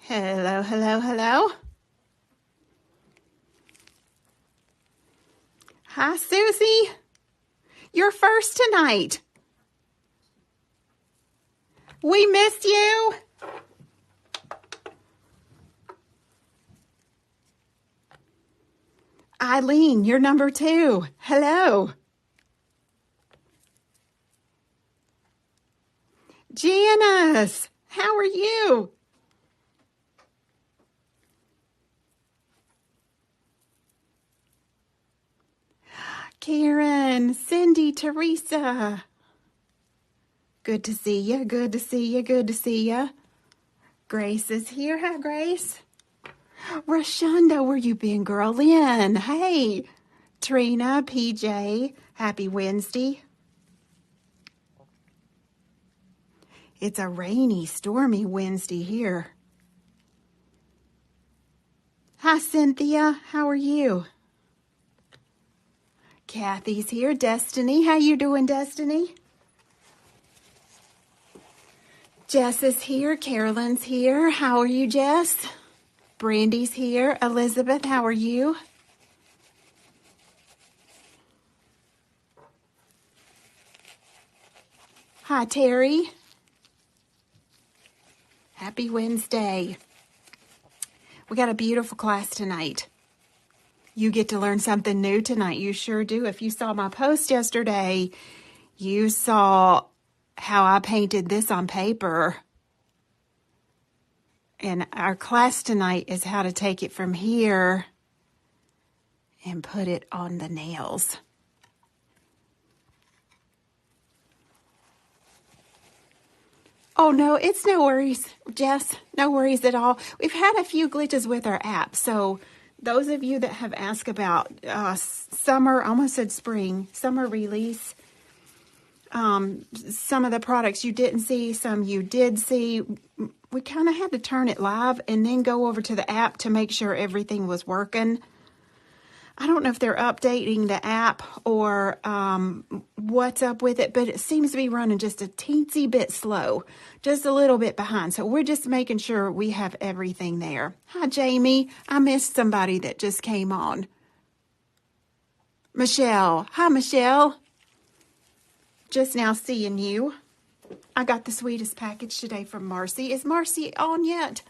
Hello, hello, hello. Hi, Susie. You're first tonight. We missed you. Eileen, you're number 2. Hello. Janice, how are you? Karen, Cindy, Teresa. Good to see you, good to see you, good to see you. Grace is here. Hi, Grace. Rashonda, where you been, girl? Lynn, hey. Trina, PJ, happy Wednesday. It's a rainy, stormy Wednesday here. Hi, Cynthia. How are you? Kathy's here. Destiny. How you doing, Destiny? Jess is here. Carolyn's here. How are you, Jess? Brandy's here. Elizabeth, how are you? Hi, Terry. Happy Wednesday. We got a beautiful class tonight. You get to learn something new tonight. You sure do. If you saw my post yesterday, you saw how I painted this on paper. And our class tonight is how to take it from here and put it on the nails. Oh, no, it's no worries, Jess. No worries at all. We've had a few glitches with our app. So those of you that have asked about summer, I almost said spring, summer release, some of the products you didn't see, some you did see, we kind of had to turn it live and then go over to the app to make sure everything was working. I don't know if they're updating the app or what's up with it, but it seems to be running just a teensy bit slow, just a little bit behind. So we're just making sure we have everything there. Hi, Jamie. I missed somebody that just came on. Michelle. Hi, Michelle. Just now seeing you. I got the sweetest package today from Marcy. Is Marcy on yet?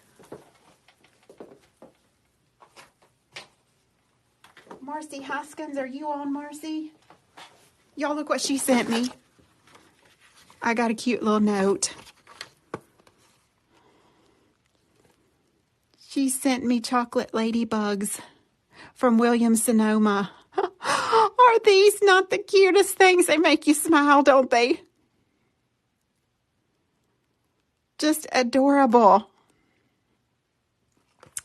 Marcy Hoskins, are you on, Marcy? Y'all look what she sent me. I got a cute little note. She sent me chocolate ladybugs from Williams-Sonoma. Are these not the cutest things? They make you smile, don't they? Just adorable.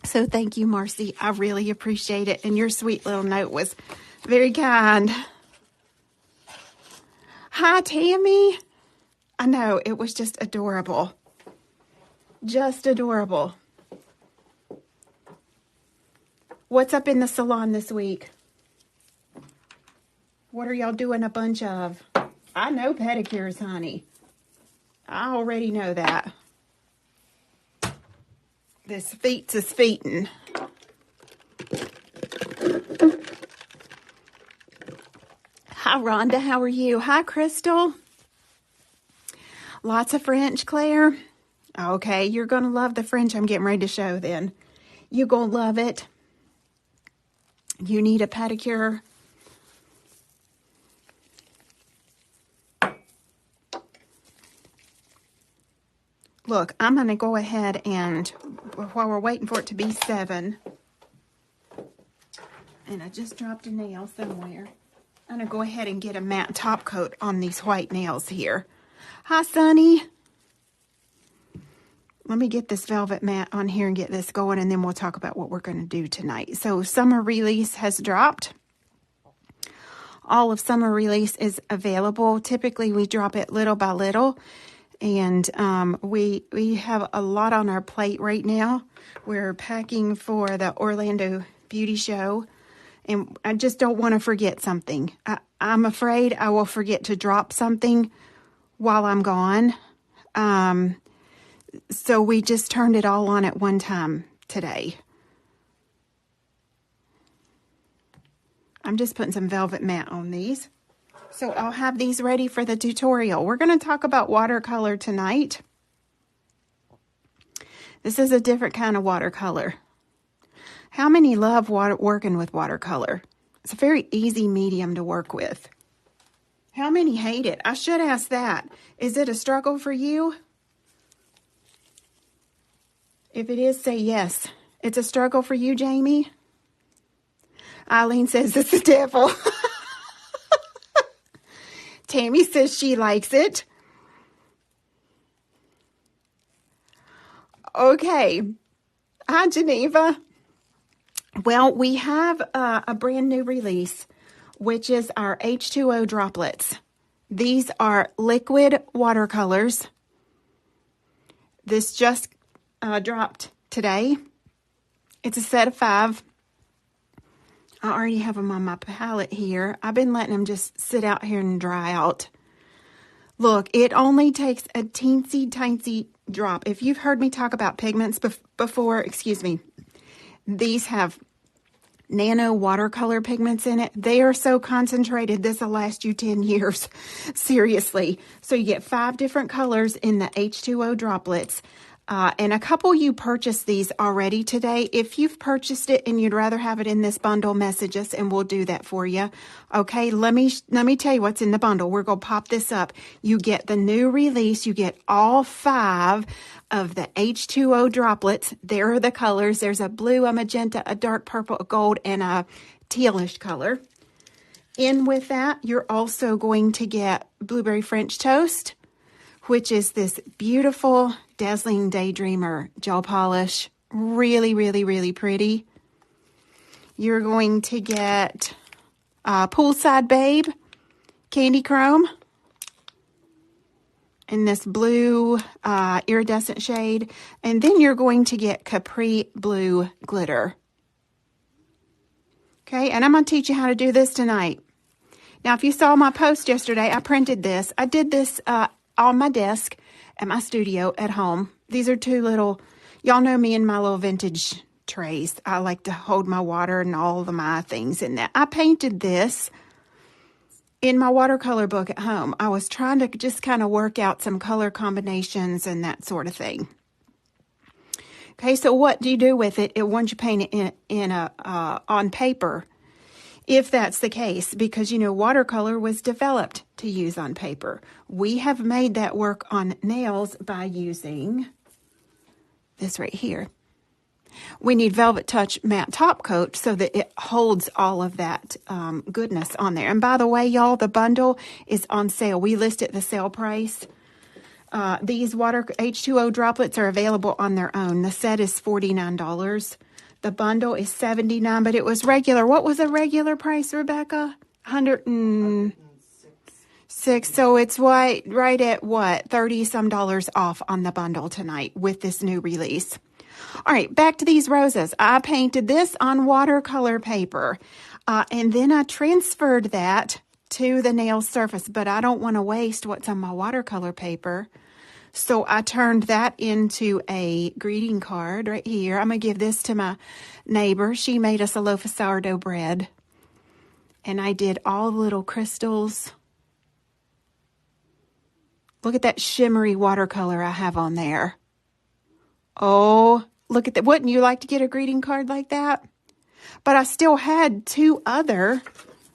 So thank you, Marcy. I really appreciate it. And your sweet little note was very kind. Hi, Tammy. I know, it was just adorable. Just adorable. What's up in the salon this week? What are y'all doing a bunch of? I know pedicures, honey. I already know that. This feet's is feetin'. Hi, Rhonda. How are you? Hi, Crystal. Lots of French, Claire. Okay, you're going to love the French I'm getting ready to show then. You're going to love it. You need a pedicure. Look, I'm going to go ahead and, while we're waiting for it to be 7, and I just dropped a nail somewhere, I'm going to go ahead and get a matte top coat on these white nails here. Hi, Sunny. Let me get this velvet mat on here and get this going, and then we'll talk about what we're going to do tonight. So summer release has dropped. All of summer release is available. Typically, we drop it little by little. And we have a lot on our plate right now. We're packing for the Orlando Beauty Show. And I just don't want to forget something. I'm afraid I will forget to drop something while I'm gone. So we just turned it all on at one time today. I'm just putting some velvet matte on these. So I'll have these ready for the tutorial. We're going to talk about watercolor tonight. This is a different kind of watercolor. How many love working with watercolor? It's a very easy medium to work with. How many hate it? I should ask that. Is it a struggle for you? If it is, say yes. It's a struggle for you, Jamie? Eileen says it's the devil. Tammy says she likes it. Okay. Hi, Geneva. Well, we have a brand new release, which is our H2O Droplets. These are liquid watercolors. This just dropped today. It's a set of 5. I already have them on my palette here. I've been letting them just sit out here and dry out. Look, it only takes a teensy tiny drop. If you've heard me talk about pigments before, excuse me, these have nano watercolor pigments in it. They are so concentrated, this will last you 10 years. Seriously. So you get 5 different colors in the H2O Droplets. And a couple you purchased these already today. If you've purchased it and you'd rather have it in this bundle, message us and we'll do that for you. Okay, let me tell you what's in the bundle. We're going to pop this up. You get the new release. You get all 5 of the H2O Droplets. There are the colors. There's a blue, a magenta, a dark purple, a gold, and a tealish color. In with that, you're also going to get Blueberry French Toast, which is this beautiful Dazzling Daydreamer gel polish. Really, really, really pretty. You're going to get Poolside Babe Candy Chrome in this blue iridescent shade. And then you're going to get Capri Blue Glitter. Okay, and I'm going to teach you how to do this tonight. Now, if you saw my post yesterday, I printed this. I did this on my desk at my studio at home. These are 2 little, y'all know me and my little vintage trays. I like to hold my water and all of my things in that. I painted this in my watercolor book at home. I was trying to just kind of work out some color combinations and that sort of thing. Okay, so what do you do with it once you paint it on paper? If that's the case, because, you know, watercolor was developed to use on paper. We have made that work on nails by using this right here. We need Velvet Touch Matte Top Coat so that it holds all of that goodness on there. And by the way, y'all, the bundle is on sale. We listed the sale price. These H2O Droplets are available on their own. The set is $49. The bundle is $79, but it was regular. What was the regular price, Rebecca? $106. So it's right at what? $30-some off on the bundle tonight with this new release. All right, back to these roses. I painted this on watercolor paper, and then I transferred that to the nail surface, but I don't want to waste what's on my watercolor paper. So I turned that into a greeting card right here. I'm going to give this to my neighbor. She made us a loaf of sourdough bread. And I did all the little crystals. Look at that shimmery watercolor I have on there. Oh, look at that. Wouldn't you like to get a greeting card like that? But I still had 2 other.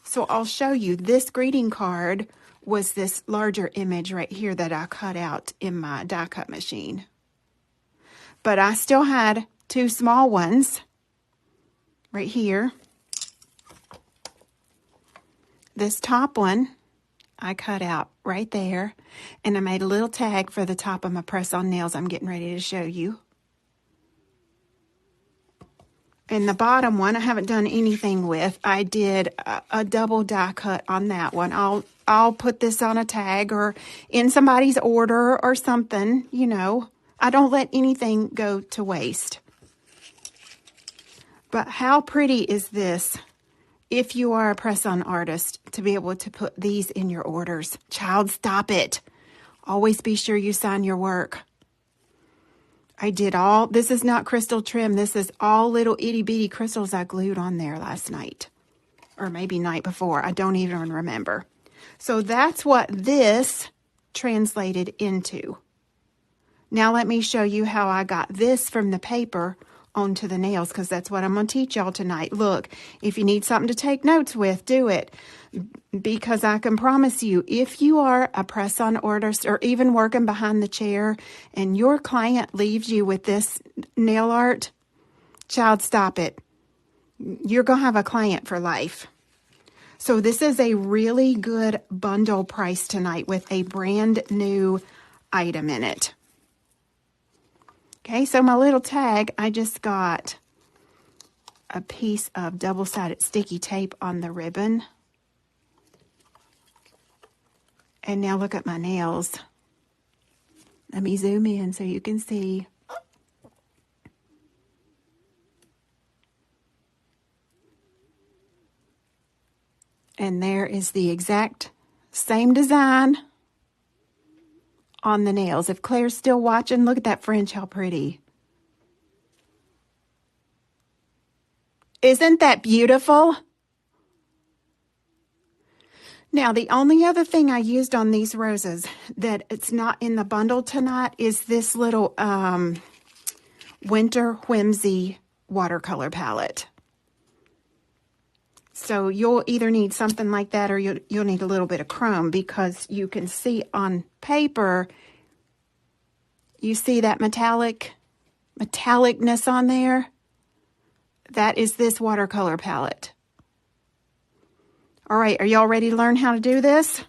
So I'll show you. This greeting card was this larger image right here that I cut out in my die cut machine. But I still had 2 small ones right here. This top one I cut out right there, and I made a little tag for the top of my press-on nails I'm getting ready to show you. And the bottom one I haven't done anything with. I did a double die cut on that one. I'll put this on a tag or in somebody's order or something, you know. I don't let anything go to waste. But how pretty is this if you are a press-on artist to be able to put these in your orders? Child, stop it. Always be sure you sign your work. I did all, this is not crystal trim. This is all little itty bitty crystals I glued on there last night. Or maybe night before. I don't even remember. So that's what this translated into. Now let me show you how I got this from the paper onto the nails, because that's what I'm going to teach y'all tonight. Look, if you need something to take notes with, do it. Because I can promise you, if you are a press-on artist or even working behind the chair and your client leaves you with this nail art, child, stop it. You're going to have a client for life. So this is a really good bundle price tonight with a brand new item in it. Okay, so my little tag, I just got a piece of double-sided sticky tape on the ribbon. And now look at my nails. Let me zoom in so you can see. And there is the exact same design on the nails. If Claire's still watching, look at that French, how pretty. Isn't that beautiful? Now, the only other thing I used on these roses that it's not in the bundle tonight is this little Winter Whimsy watercolor palette. So you'll either need something like that or you'll need a little bit of chrome, because you can see on paper, you see that metallicness on there? That is this watercolor palette. All right, are y'all ready to learn how to do this?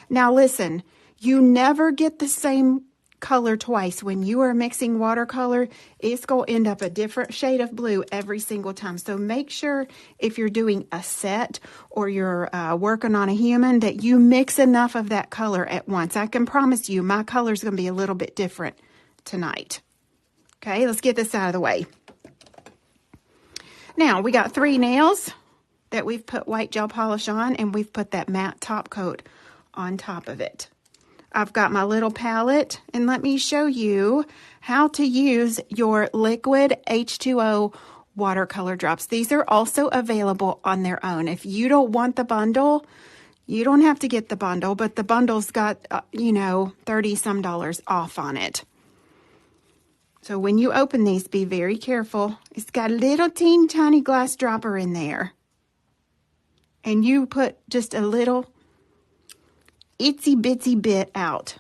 Now listen, you never get the same color twice. When you are mixing watercolor, it's going to end up a different shade of blue every single time. So make sure if you're doing a set or you're working on a human that you mix enough of that color at once. I can promise you my color is going to be a little bit different tonight. Okay, let's get this out of the way. Now, we got 3 nails that we've put white gel polish on, and we've put that matte top coat on top of it. I've got my little palette, and let me show you how to use your liquid H2O watercolor drops. These are also available on their own. If you don't want the bundle, you don't have to get the bundle, but the bundle's got, $30-some off on it. So when you open these, be very careful. It's got a little teeny tiny glass dropper in there. And you put just a little itsy bitsy bit out.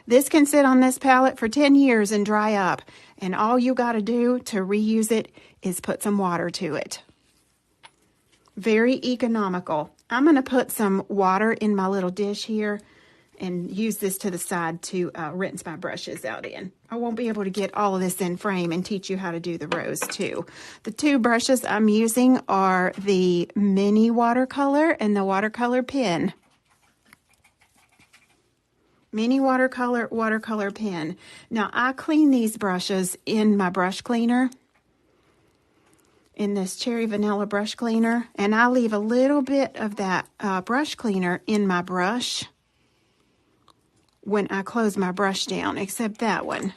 This can sit on this palette for 10 years and dry up. And all you got to do to reuse it is put some water to it. Very economical. I'm going to put some water in my little dish here and use this to the side to rinse my brushes out in. I won't be able to get all of this in frame and teach you how to do the rose too. The 2 brushes I'm using are the mini watercolor and the watercolor pen. Mini watercolor pen. Now I clean these brushes in my brush cleaner, in this cherry vanilla brush cleaner, and I leave a little bit of that brush cleaner in my brush when I close my brush down, except that one.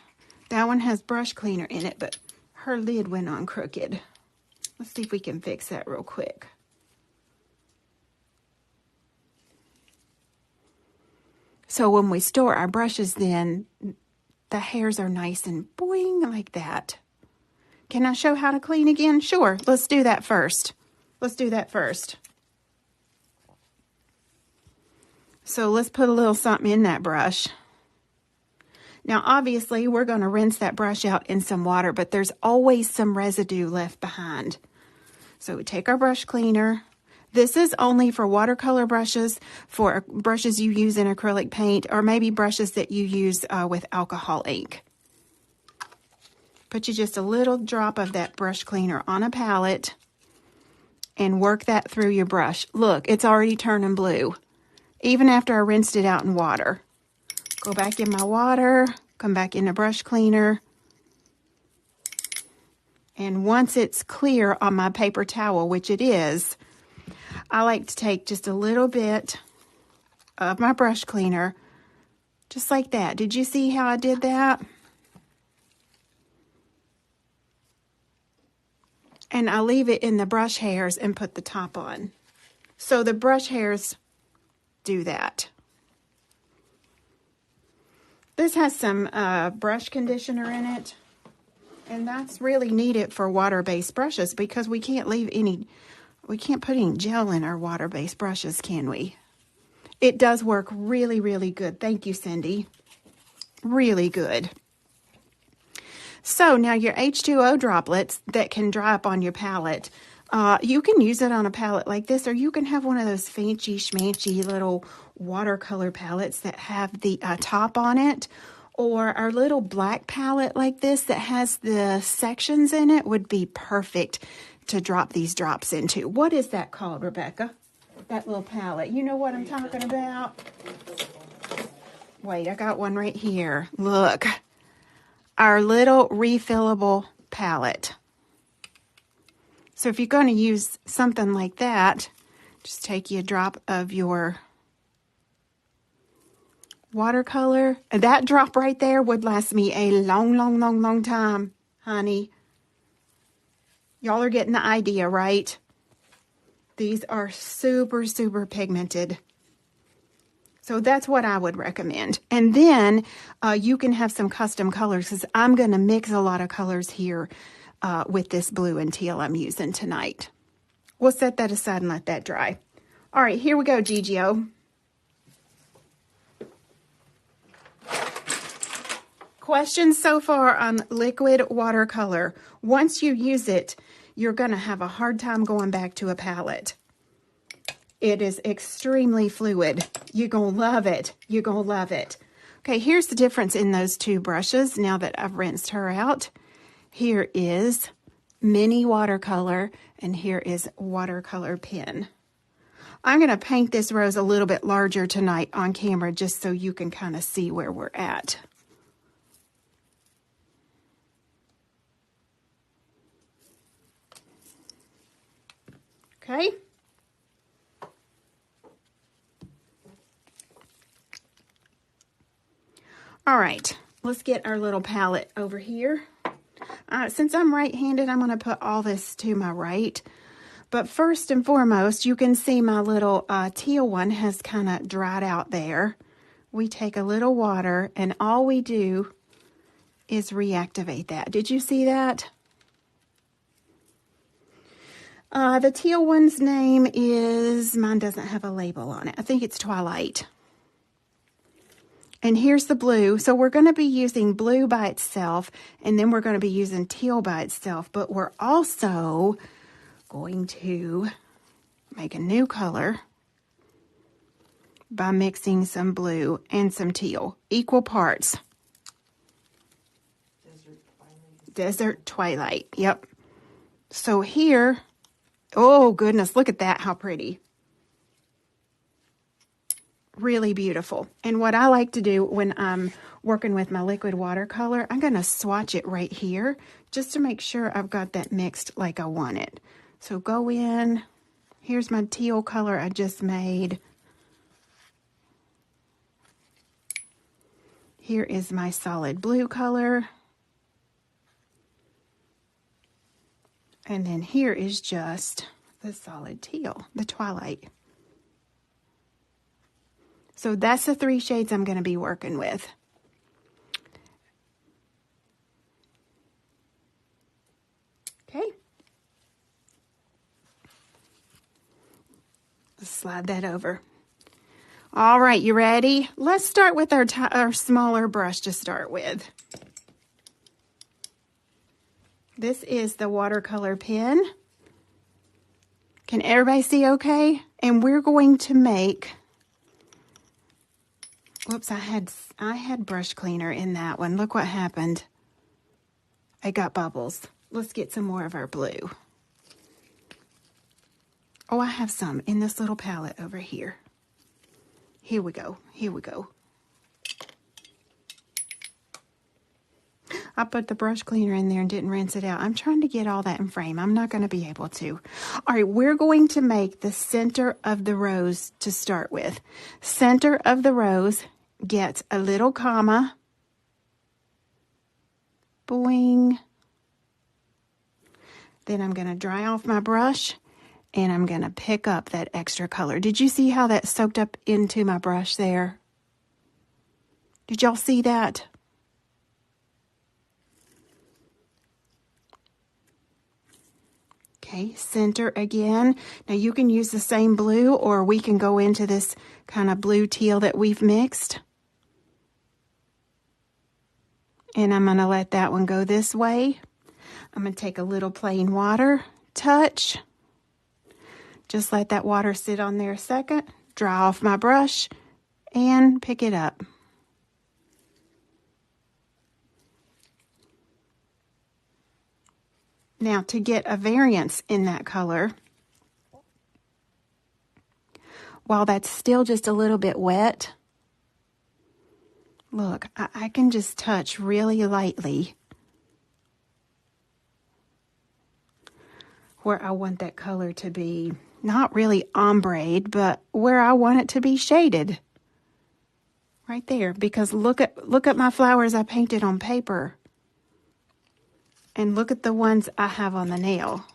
That one has brush cleaner in it, but her lid went on crooked. Let's see if we can fix that real quick. So when we store our brushes, then the hairs are nice and boing like that. Can I show how to clean again? Sure, let's do that first. So let's put a little something in that brush. Now, obviously, we're going to rinse that brush out in some water, but there's always some residue left behind. So we take our brush cleaner. This is only for watercolor brushes, for brushes you use in acrylic paint, or maybe brushes that you use with alcohol ink. Put you just a little drop of that brush cleaner on a palette and work that through your brush. Look, it's already turning blue, even after I rinsed it out in water. Go back in my water, come back in the brush cleaner. And once it's clear on my paper towel, which it is, I like to take just a little bit of my brush cleaner, just like that. Did you see how I did that? and I leave it in the brush hairs and put the top on. So the brush hairs do that. This has some brush conditioner in it, and that's really needed for water-based brushes because we can't put any gel in our water-based brushes, can we? It does work really, really good. Thank you, Cindy. Really good. So now your H2O droplets that can dry up on your palette, you can use it on a palette like this, or you can have one of those fancy schmancy little watercolor palettes that have the top on it, or our little black palette like this that has the sections in it would be perfect to drop these drops into. What is that called, Rebecca? That little palette. You know what I'm talking about? Wait, I got one right here. Look. Our little refillable palette. So if you're going to use something like that, just take you a drop of your watercolor. And that drop right there would last me a long, long, long, long time, honey. Y'all are getting the idea, right? These are super, super pigmented. So that's what I would recommend. And then you can have some custom colors because I'm going to mix a lot of colors here with this blue and teal I'm using tonight. We'll set that aside and let that dry. All right, here we go, Gigio. Questions so far on liquid watercolor. Once you use it, you're going to have a hard time going back to a palette. It is extremely fluid. You're going to love it. You're going to love it. Okay, here's the difference in those two brushes now that I've rinsed her out. Here is mini watercolor, and here is watercolor pen. I'm going to paint this rose a little bit larger tonight on camera just so you can kind of see where we're at. Okay. All right, let's get our little palette over here. Since I'm right-handed, I'm going to put all this to my right. But first and foremost, you can see my little teal one has kind of dried out there. We take a little water, and all we do is reactivate that. Did you see that? The teal one's name is, mine doesn't have a label on it. I think it's Twilight. And here's the blue. So we're going to be using blue by itself, and then we're going to be using teal by itself. But we're also going to make a new color by mixing some blue and some teal. Equal parts. Desert Twilight. Yep. So here, oh goodness, look at that. How pretty. Really beautiful. And what I like to do when I'm working with my liquid watercolor, I'm going to swatch it right here just to make sure I've got that mixed like I want it. So go in. Here's my teal color I just made. Here is my solid blue color. And then here is just the solid teal, the Twilight. So that's the 3 shades I'm going to be working with. Okay. Let's slide that over. All right, you ready? Let's start with our smaller brush to start with. This is the watercolor pen. Can everybody see okay? And we're going to make... Whoops, I had brush cleaner in that one. Look what happened. I got bubbles. Let's get some more of our blue. Oh, I have some in this little palette over here. Here we go. Here we go. I put the brush cleaner in there and didn't rinse it out. I'm trying to get all that in frame. I'm not going to be able to. All right, we're going to make the center of the rose to start with. Center of the rose gets a little comma. Boing. Then I'm going to dry off my brush and I'm going to pick up that extra color. Did you see how that soaked up into my brush there? Did y'all see that? Okay, center again. Now you can use the same blue, or we can go into this kind of blue teal that we've mixed. And I'm going to let that one go this way. I'm going to take a little plain water, touch. Just let that water sit on there a second. Dry off my brush and pick it up. Now to get a variance in that color, while that's still just a little bit wet, look, I can just touch really lightly where I want that color to be not really ombre, but where I want it to be shaded. Right there, because look at my flowers I painted on paper. And look at the ones I have on the nail.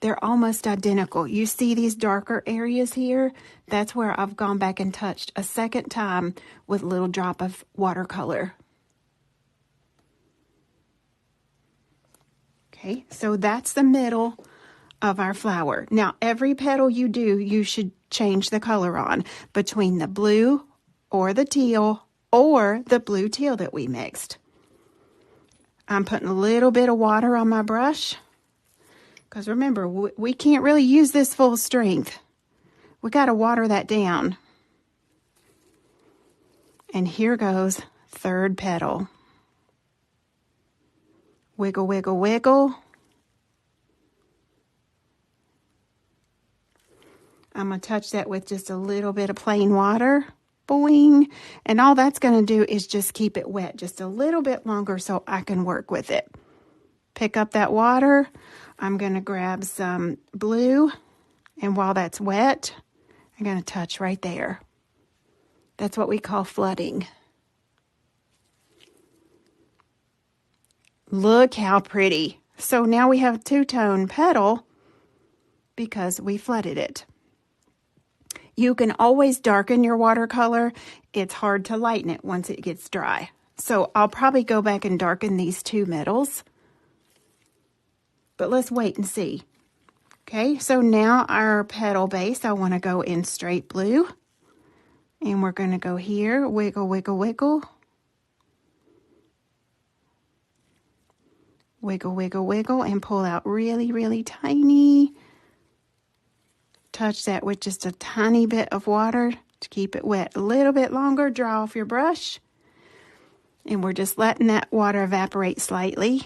They're almost identical. You see these darker areas here? That's where I've gone back and touched a second time with a little drop of watercolor. Okay, so that's the middle of our flower. Now, every petal you do, you should change the color on between the blue or the teal or the blue teal that we mixed. I'm putting a little bit of water on my brush because remember, we can't really use this full strength. We got to water that down. And here goes third petal. Wiggle, wiggle, wiggle. I'm going to touch that with just a little bit of plain water. Boing. And all that's going to do is just keep it wet just a little bit longer so I can work with it. Pick up that water. I'm going to grab some blue. And while that's wet, I'm going to touch right there. That's what we call flooding. Look how pretty. So now we have a two-tone petal because we flooded it. You can always darken your watercolor. It's hard to lighten it once it gets dry. So I'll probably go back and darken these two middles. But let's wait and see. Okay, so now our petal base, I want to go in straight blue. And we're going to go here, wiggle, wiggle, wiggle. Wiggle, wiggle, wiggle, and pull out really, really tiny. Touch that with just a tiny bit of water to keep it wet a little bit longer. Draw off your brush. And we're just letting that water evaporate slightly.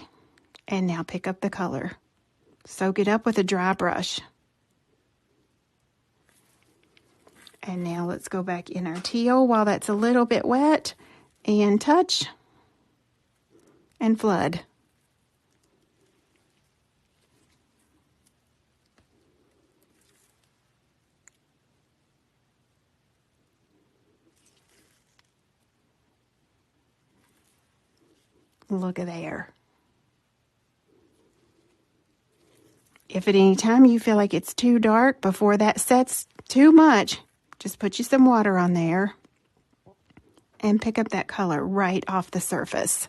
And now pick up the color. Soak it up with a dry brush. And now let's go back in our teal while that's a little bit wet. And touch. And flood. Look at there. If at any time you feel like it's too dark before that sets too much, just put you some water on there and pick up that color right off the surface.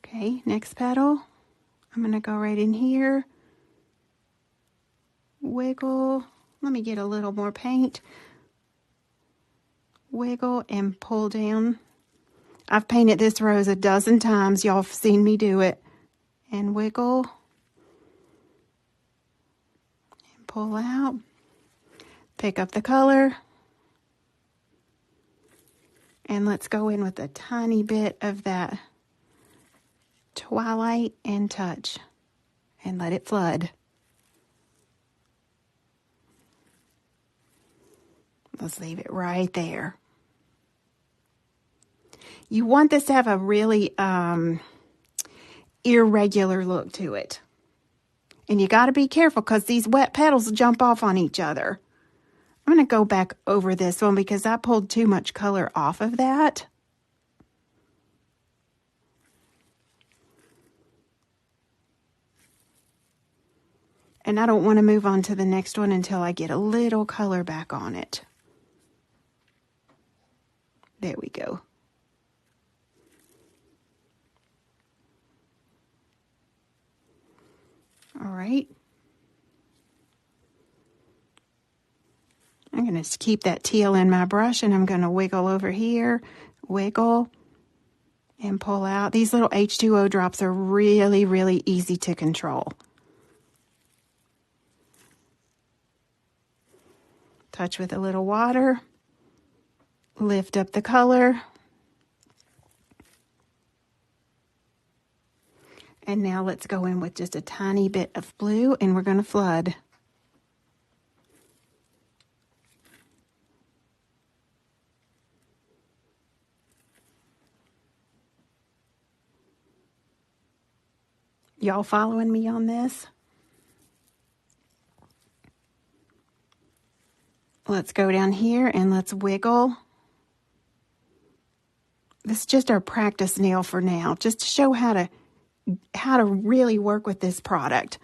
Okay, next petal. I'm going to go right in here. Wiggle. Let me get a little more paint. Wiggle and pull down. I've painted this rose a dozen times. Y'all have seen me do it. And wiggle. And pull out. Pick up the color. And let's go in with a tiny bit of that twilight and touch. And let it flood. Let's leave it right there. You want this to have a really irregular look to it. And you got to be careful because these wet petals jump off on each other. I'm going to go back over this one because I pulled too much color off of that. And I don't want to move on to the next one until I get a little color back on it. There we go. All right. I'm going to keep that teal in my brush, and I'm going to wiggle over here, wiggle, and pull out. These little H2O drops are really, really easy to control. Touch with a little water, lift up the color, and now let's go in with just a tiny bit of blue, and we're going to flood. Y'all following me on this? Let's go down here and let's wiggle. This is just our practice nail for now, just to show how to really work with this product.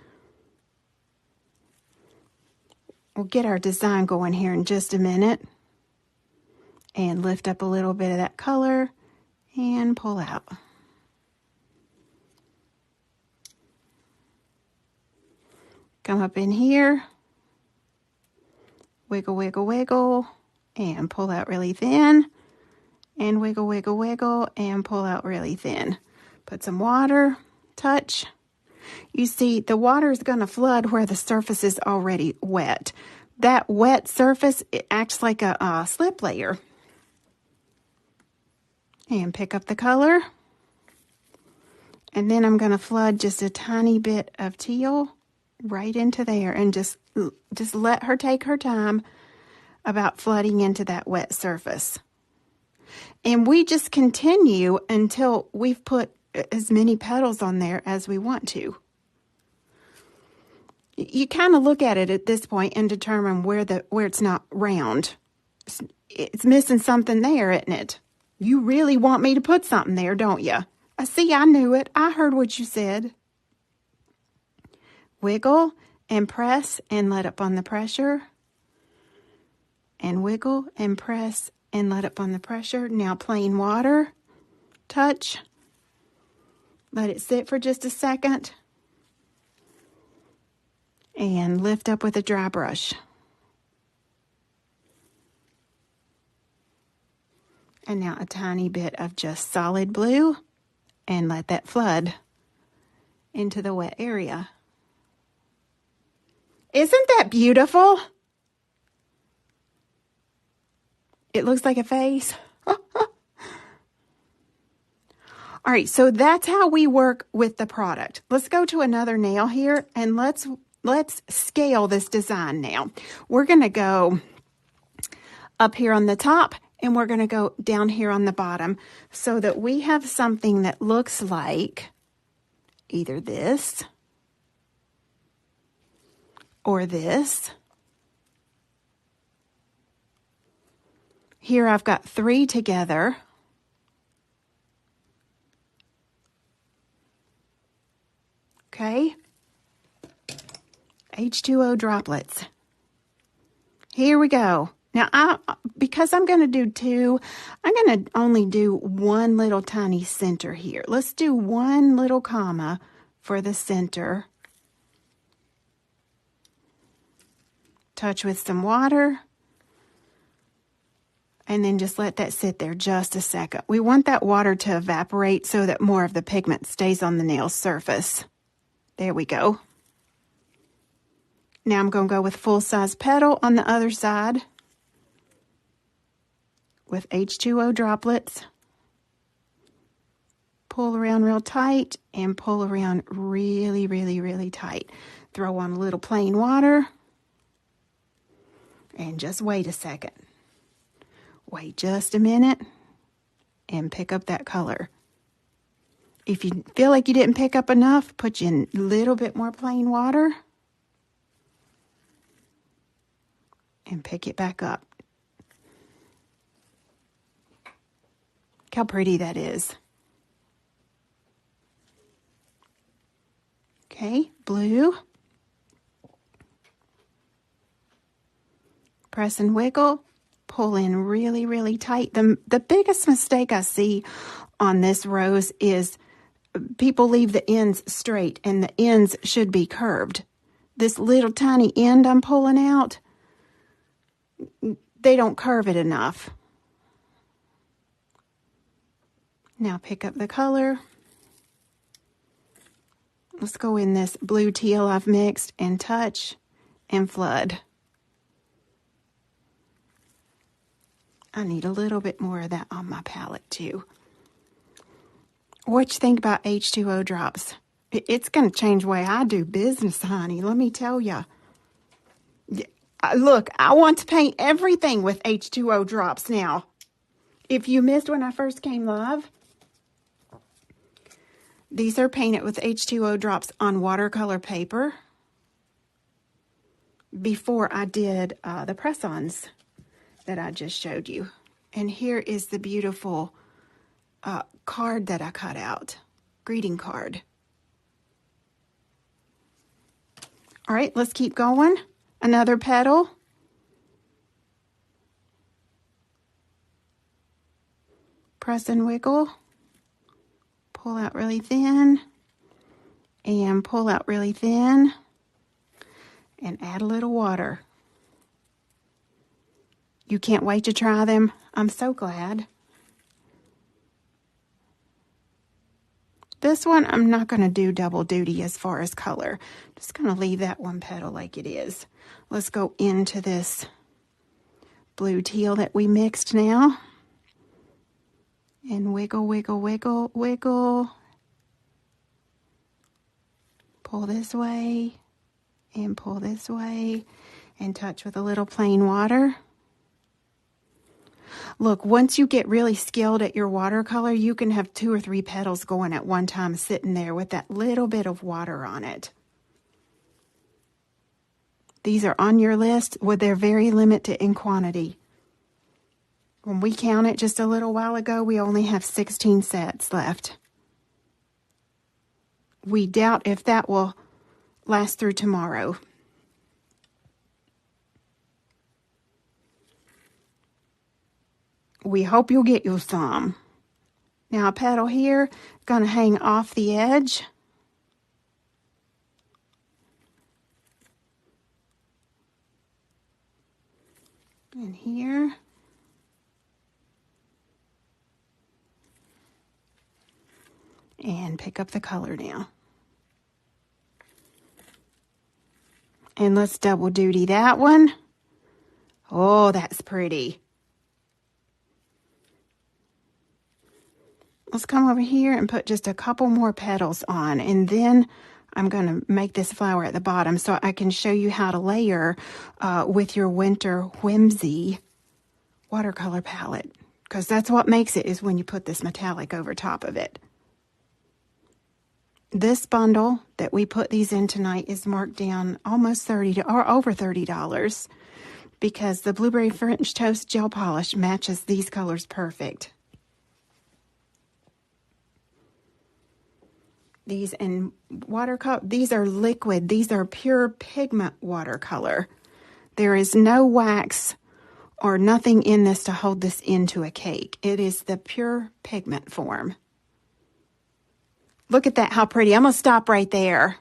We'll get our design going here in just a minute. And lift up a little bit of that color and pull out. Come up in here, wiggle, wiggle, wiggle, and pull out really thin, and wiggle, wiggle, wiggle, and pull out really thin. Put some water, touch. You see, the water is going to flood where the surface is already wet. That wet surface, it acts like a slip layer. And pick up the color. And then I'm going to flood just a tiny bit of teal right into there, and just let her take her time about flooding into that wet surface. And we just continue until we've put as many petals on there as we want to. You kind of look at it at this point and determine where it's not round. It's missing something there, isn't it? You really want me to put something there, don't you? I see, I knew it. I heard what you said. Wiggle and press and let up on the pressure. And wiggle and press and let up on the pressure. Now plain water. Touch. Let it sit for just a second. And lift up with a dry brush. And now a tiny bit of just solid blue. And let that flood into the wet area. Isn't that beautiful? It looks like a face. All right, so that's how we work with the product. Let's go to another nail here, and let's scale this design now. We're going to go up here on the top, and we're going to go down here on the bottom so that we have something that looks like either this or this. Here I've got 3 together. Okay. H2O droplets. Here we go. Now, because I'm going to do 2, I'm going to only do 1 little tiny center here. Let's do 1 little comma for the center. Touch with some water. And then just let that sit there just a second. We want that water to evaporate so that more of the pigment stays on the nail surface. There we go. Now I'm going to go with full-size petal on the other side with H2O droplets. Pull around real tight and pull around really, really, really tight. Throw on a little plain water and just wait a second. Wait just a minute and pick up that color. If you feel like you didn't pick up enough, put in a little bit more plain water. and pick it back up. Look how pretty that is. Okay, blue. Press and wiggle. Pull in really, really tight. The biggest mistake I see on this rose is people leave the ends straight, and the ends should be curved. This little tiny end I'm pulling out, they don't curve it enough. Now pick up the color. Let's go in this blue teal I've mixed and touch and flood. I need a little bit more of that on my palette too. What you think about H2O drops? It's going to change the way I do business, honey. Let me tell you. Look, I want to paint everything with H2O drops now. If you missed when I first came live, these are painted with H2O drops on watercolor paper before I did the press-ons that I just showed you. And here is the beautiful card that I cut out, greeting card. All right, let's keep going. Another petal. Press and wiggle. Pull out really thin. And pull out really thin. And add a little water. You can't wait to try them. I'm so glad. This one, I'm not going to do double duty as far as color. Just going to leave that one petal like it is. Let's go into this blue teal that we mixed now. And wiggle, wiggle, wiggle, wiggle. Pull this way and pull this way and touch with a little plain water. Look, once you get really skilled at your watercolor, you can have 2 or 3 petals going at one time sitting there with that little bit of water on it. These are on your list, where they're very limited in quantity. When we counted just a little while ago, we only have 16 sets left. We doubt if that will last through tomorrow. We hope you'll get you some. Now a petal here, gonna hang off the edge. And here. And pick up the color now. And let's double duty that one. Oh, that's pretty. Let's come over here and put just a couple more petals on, and then I'm going to make this flower at the bottom so I can show you how to layer with your Winter Whimsy watercolor palette, because that's what makes it, is when you put this metallic over top of it. This bundle that we put these in tonight is marked down almost $30 or over $30 because the Blueberry French Toast Gel Polish matches these colors perfect. These in watercolor, these are liquid. These are pure pigment watercolor. There is no wax or nothing in this to hold this into a cake. It is the pure pigment form. Look at that, how pretty. I'm going to stop right there.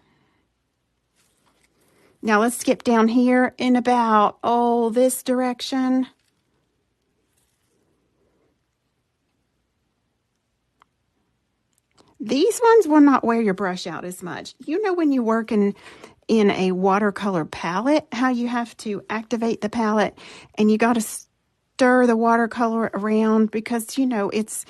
Now let's skip down here in about, this direction. These ones will not wear your brush out as much. You know when you work in a watercolor palette, how you have to activate the palette and you got to stir the watercolor around because, you know, it's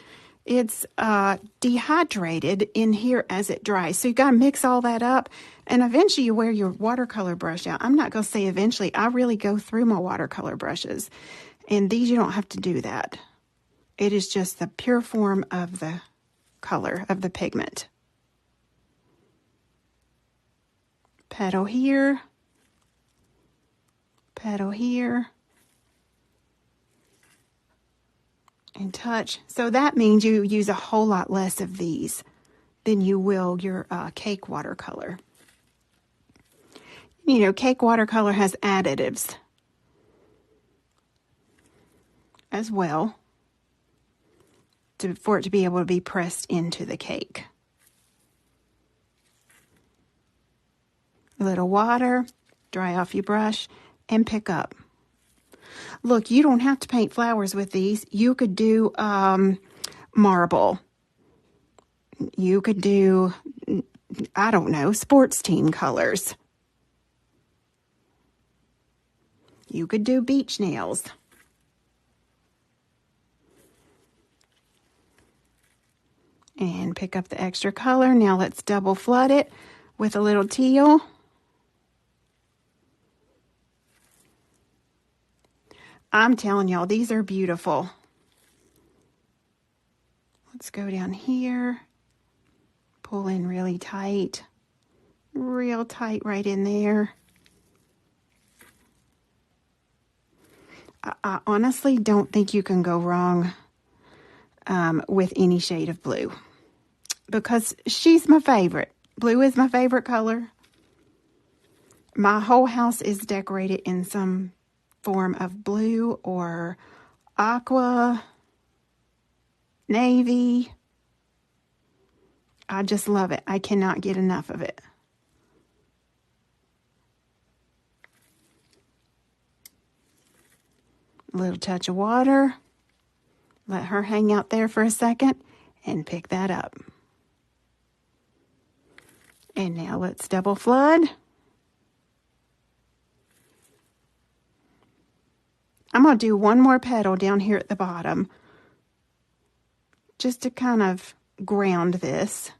dehydrated in here as it dries. So you got to mix all that up and eventually you wear your watercolor brush out. I'm not going to say eventually. I really go through my watercolor brushes. And these, you don't have to do that. It is just the pure form of the color of the pigment. Petal here. Petal here. and touch. So that means you use a whole lot less of these than you will your cake watercolor. You know, cake watercolor has additives as well for it to be able to be pressed into the cake. A little water, dry off your brush, and pick up. Look, you don't have to paint flowers with these. You could do marble. You could do, I don't know, sports team colors. You could do beach nails. And pick up the extra color. Now let's double flood it with a little teal. I'm telling y'all, these are beautiful. Let's go down here. Pull in really tight. Real tight right in there. I honestly don't think you can go wrong with any shade of blue. Because she's my favorite. Blue is my favorite color. My whole house is decorated in some form of blue or aqua, navy. I just love it. I cannot get enough of it. A little touch of water. Let her hang out there for a second and pick that up. And now let's double flood. I'm going to do one more petal down here at the bottom just to kind of ground this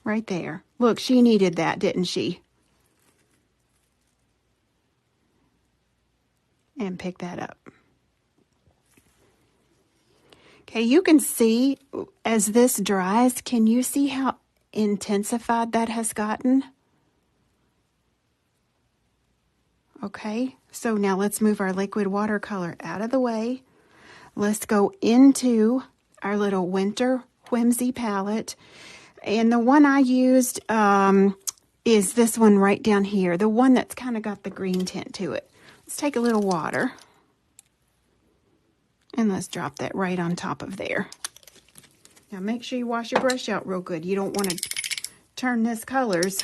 right there. Look, she needed that, didn't she? And pick that up. Okay, you can see as this dries, can you see how intensified that has gotten? Okay, so now let's move our liquid watercolor out of the way. Let's go into our little winter whimsy palette. And the one I used is this one right down here, the one that's kind of got the green tint to it. Let's take a little water and let's drop that right on top of there. Now make sure you wash your brush out real good. You don't want to turn this colors.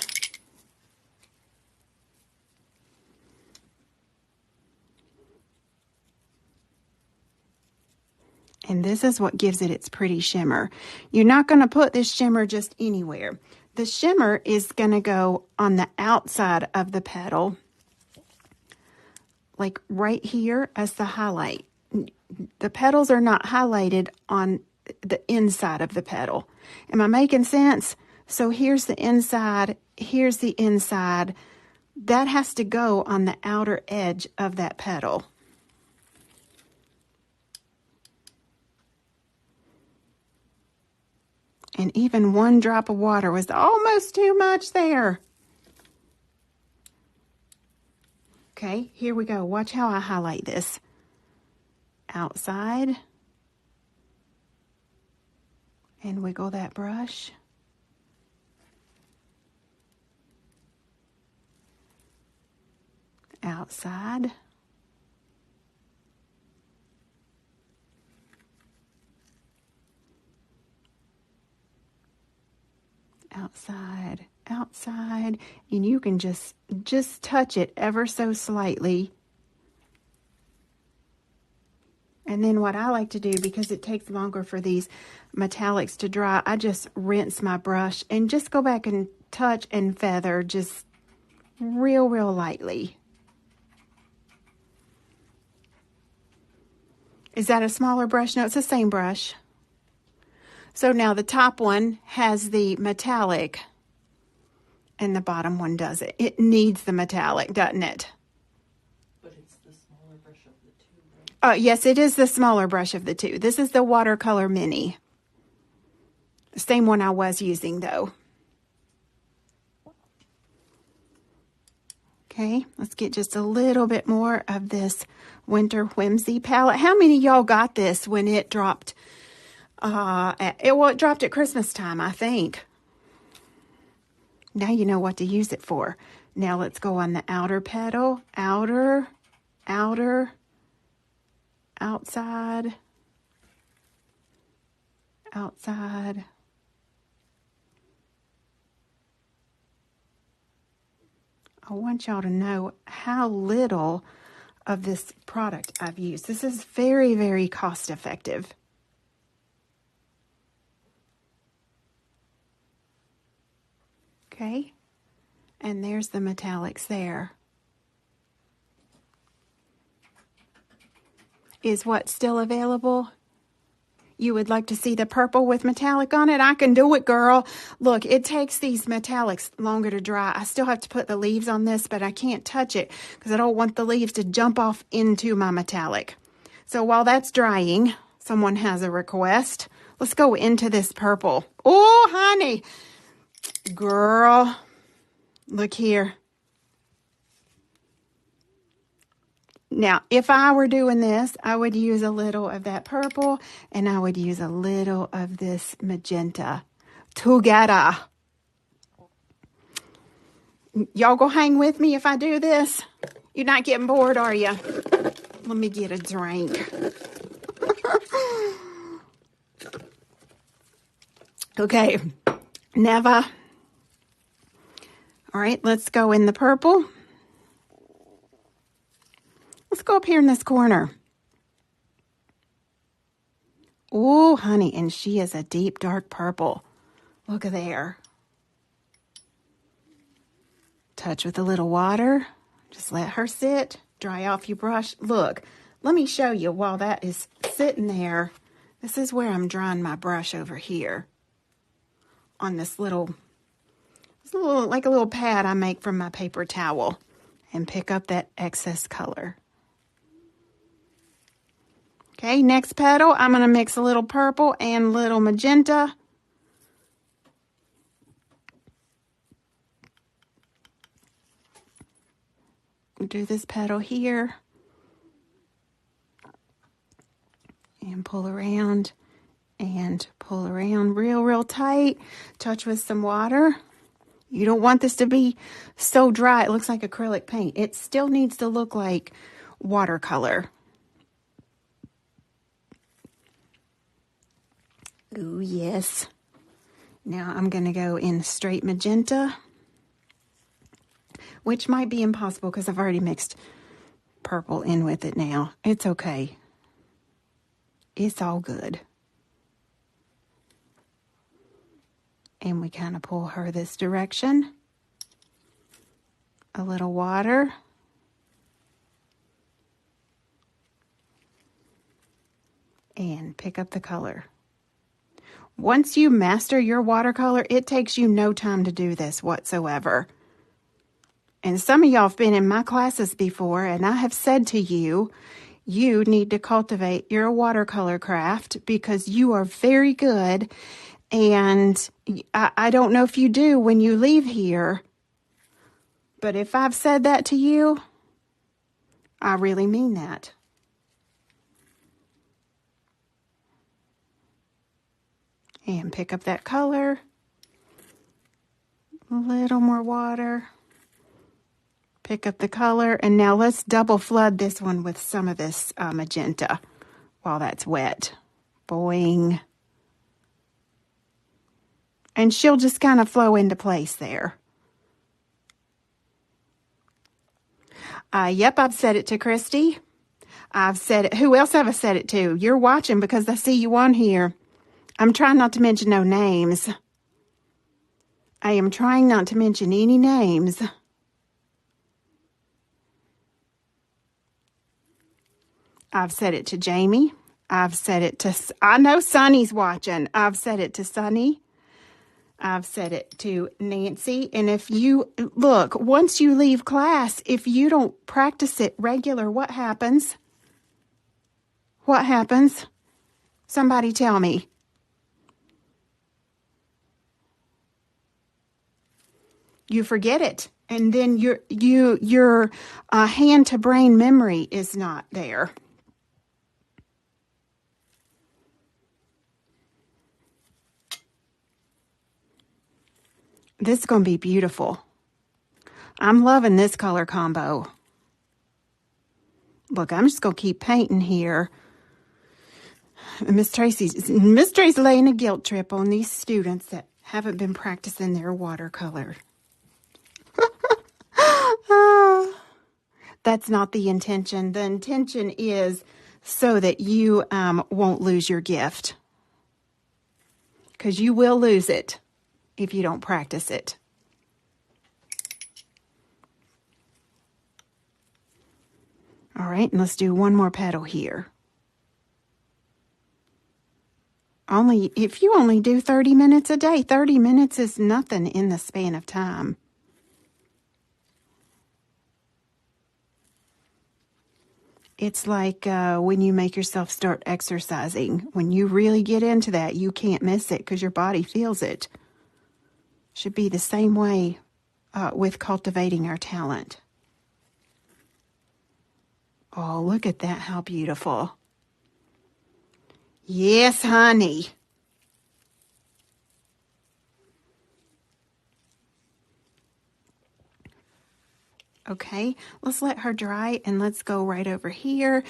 And this is what gives it its pretty shimmer. You're not going to put this shimmer just anywhere. The shimmer is going to go on the outside of the petal, like right here as the highlight. The petals are not highlighted on the inside of the petal. Am I making sense? So here's the inside, here's the inside. That has to go on the outer edge of that petal. And even one drop of water was almost too much there. Okay, here we go. Watch how I highlight this. Outside. And wiggle that brush. Outside. Outside, outside, and you can just touch it ever so slightly. And then what I like to do, because it takes longer for these metallics to dry, I just rinse my brush and just go back and touch and feather just real lightly. Is that a smaller brush? No, it's the same brush. So now the top one has the metallic and the bottom one doesn't. It needs the metallic, doesn't it? But it's the smaller brush of the two, right? Yes, it is the smaller brush of the two. This is the watercolor mini. The same one I was using though. Okay, let's get just a little bit more of this Winter Whimsy palette. How many of y'all got this when it dropped? It dropped at Christmas time, I think. Now you know what to use it for. Now let's go on the outer petal. Outer, outside, outside. I want y'all to know how little of this product I've used. This is very, very cost effective. Okay, and there's the metallics there. Is what still available? You would like to see the purple with metallic on it? I can do it, girl. Look, it takes these metallics longer to dry. I still have to put the leaves on this, but I can't touch it because I don't want the leaves to jump off into my metallic. So while that's drying, someone has a request. Let's go into this purple. Oh, honey. Girl, look here. Now, if I were doing this, I would use a little of that purple and I would use a little of this magenta together. Y'all go hang with me if I do this? You're not getting bored, are you? Let me get a drink. Okay, never. All right, let's go in the purple. Let's go up here in this corner. Oh, honey, and she is a deep, dark purple. Look at there. Touch with a little water. Just let her sit. Dry off your brush. Look, let me show you while that is sitting there. This is where I'm drying my brush over here. On this little, like a little pad I make from my paper towel. And pick up that excess color. Okay, next petal, I'm going to mix a little purple and a little magenta. Do this petal here. And pull around real tight. Touch with some water. You don't want this to be so dry it looks like acrylic paint. It still needs to look like watercolor. Ooh, yes. Now I'm going to go in straight magenta, which might be impossible because I've already mixed purple in with it now. It's okay. It's all good. And we kind of pull her this direction. A little water. And pick up the color. Once you master your watercolor, it takes you no time to do this whatsoever. And some of y'all have been in my classes before, and I have said to you, you need to cultivate your watercolor craft because you are very good. And I don't know if you do when you leave here, but if I've said that to you, I really mean that. And pick up that color. A little more water. Pick up the color. And now let's double flood this one with some of this magenta while that's wet. Boing. And she'll just kind of flow into place there. Yep, I've said it to Christy. I've said it. Who else have I said it to? You're watching because I see you on here. I'm trying not to mention no names. I am trying not to mention any names. I've said it to Jamie. I've said it to, I know Sonny's watching. I've said it to Sonny. I've said it to Nancy. And if you, look, once you leave class, if you don't practice it regular, what happens? What happens? Somebody tell me. You forget it. And then your hand to brain memory is not there. This is going to be beautiful. I'm loving this color combo. Look, I'm just going to keep painting here. Miss Tracy's laying a guilt trip on these students that haven't been practicing their watercolor. That's not the intention. The intention is so that you won't lose your gift. Because you will lose it if you don't practice it. All right, and let's do one more petal here. If you only do 30 minutes a day, 30 minutes is nothing in the span of time. It's like when you make yourself start exercising. When you really get into that, you can't miss it because your body feels it. Should be the same way with cultivating our talent. Oh, look at that. How beautiful. Yes, honey. Okay, let's let her dry and let's go right over here.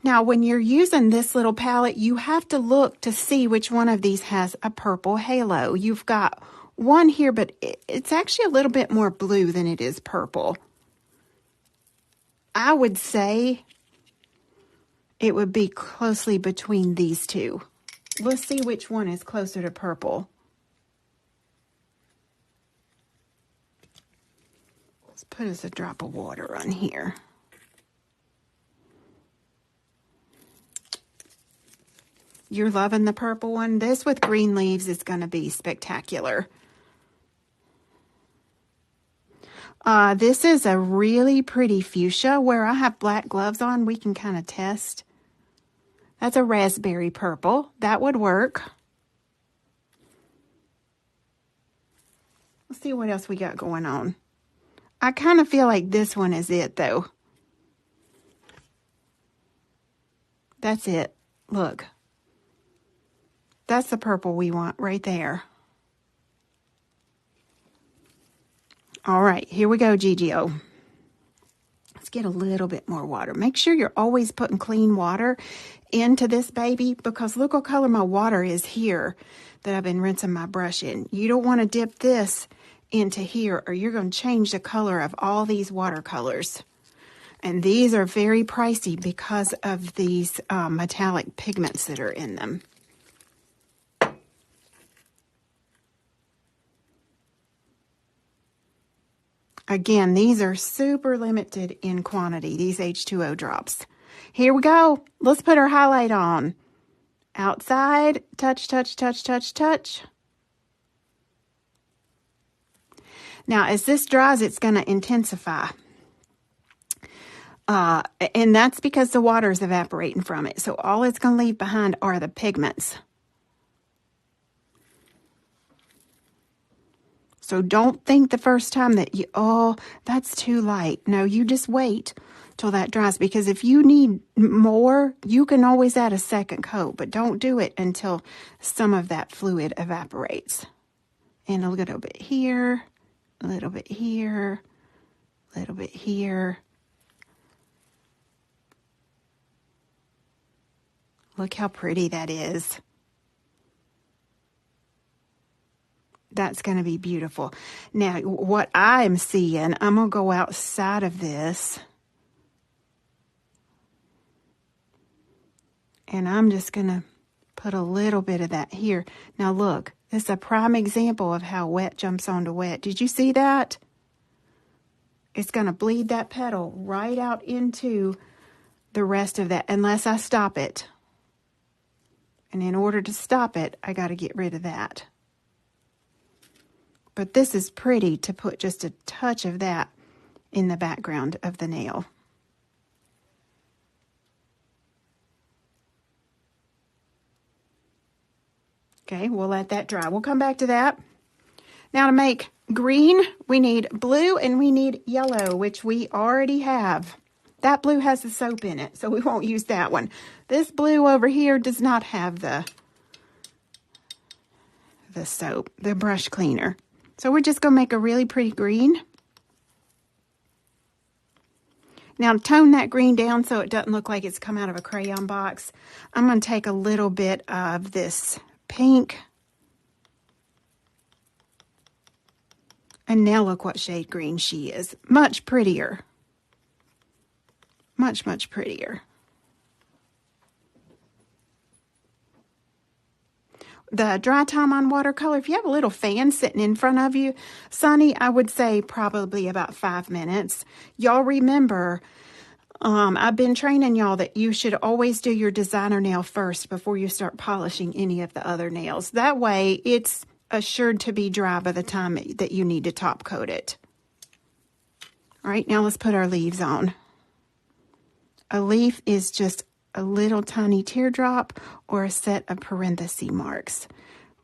Now, when you're using this little palette, you have to look to see which one of these has a purple halo. You've got one here, but it's actually a little bit more blue than it is purple. I would say it would be closely between these two. Let's see which one is closer to purple. Let's put us a drop of water on here. You're loving the purple one? This with green leaves is going to be spectacular. This is a really pretty fuchsia. Where I have black gloves on, we can kind of test. That's a raspberry purple. That would work. Let's see what else we got going on. I kind of feel like this one is it, though. That's it. Look. That's the purple we want right there. All right, here we go, GGO. Let's get a little bit more water. Make sure you're always putting clean water into this baby, because look what color my water is here that I've been rinsing my brush in. You don't want to dip this into here or you're going to change the color of all these watercolors. And these are very pricey because of these metallic pigments that are in them. Again, these are super limited in quantity, these H2O drops. Here we go. Let's put our highlight on. Outside, touch, touch, touch, touch, touch. Now, as this dries, it's going to intensify. And that's because the water is evaporating from it. So all it's going to leave behind are the pigments. So don't think the first time that oh, that's too light. No, you just wait till that dries, because if you need more, you can always add a second coat, but don't do it until some of that fluid evaporates. And a little bit here, a little bit here, a little bit here. Look how pretty that is. That's going to be beautiful. Now, what I'm seeing, I'm going to go outside of this. And I'm just going to put a little bit of that here. Now, look, this is a prime example of how wet jumps onto wet. Did you see that? It's going to bleed that petal right out into the rest of that, unless I stop it. And in order to stop it, I got to get rid of that. But this is pretty to put just a touch of that in the background of the nail. Okay, we'll let that dry. We'll come back to that. Now to make green, we need blue, and we need yellow, which we already have. That blue has the soap in it, so we won't use that one. This blue over here does not have the soap, the brush cleaner. So we're just going to make a really pretty green. Now tone that green down so it doesn't look like it's come out of a crayon box. I'm going to take a little bit of this pink. And now look what shade green she is. Much prettier. Much, much prettier. The dry time on watercolor, if you have a little fan sitting in front of you, Sonny, I would say probably about 5 minutes. Y'all remember, I've been training y'all that you should always do your designer nail first before you start polishing any of the other nails. That way, it's assured to be dry by the time that you need to top coat it. All right, now let's put our leaves on. A leaf is just a little tiny teardrop or a set of parenthesis marks.